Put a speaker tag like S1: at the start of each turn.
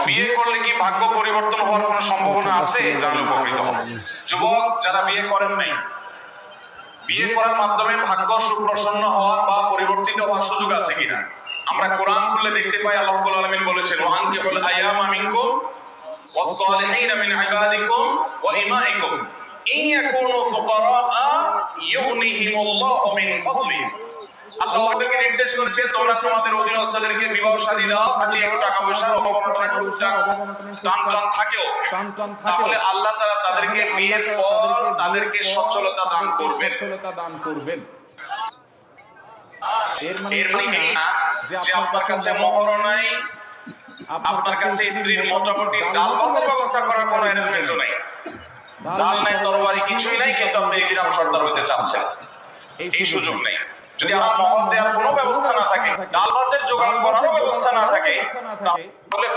S1: বিয়ে করলে কি ভাগ্য পরিবর্তন হওয়ার কোনো সম্ভাবনা আছে? জানলে উপকৃত হব। যুবক যারা বিয়ে করেন নাই, বিয়ে করার মাধ্যমে ভাগ্য সুপ্রসন্ন হওয়ার বা পরিবর্তিত হওয়ার সুযোগ আছে কিনা? আমরা কোরআন খুললে দেখতে পাই আল্লাহ রাব্বুল আলামিন বলেছেন, ওয়া আনকিহুল আয়ামা মিনকুম ওয়াস-সালিহিনা মিন ইবাদিকুম ওয়া ইমাইকুম ইন ইয়াকুনু ফুকারা ইউগনিহিমুল্লাহু মিন ফাদলি। আল্লাহ ওদেরকে নির্দেশ করেছে, তোমরা তোমাদের অধীনস্থদেরকে বিবাহ শাদী দাও, যদি একটু টাকা পয়সার অবমাননা টুকটাক টান থাকেও, তাহলে আল্লাহ তাআলা তাদেরকে বিয়ের পর তাদেরকে সচ্ছলতা দান করবেন। এর মানে এই না যে আপনার কাছে মোহর নাই, আপনার কাছে স্ত্রীর মোটামুটি ডাল ভাতের ব্যবস্থা করার কোনো অ্যারেঞ্জমেন্টও নাই, ডাল নাই, তরবারি কিছুই নাই, কিন্তু আপনি ইদিরাম সর্দার হইতে চাচ্ছেন, এই সুযোগ নেই। যদি আমার মোহর দেওয়ার কোনো ব্যবস্থা না থাকে, ডাল ভাতের জোগাড় করারও ব্যবস্থা না থাকে, তাহলে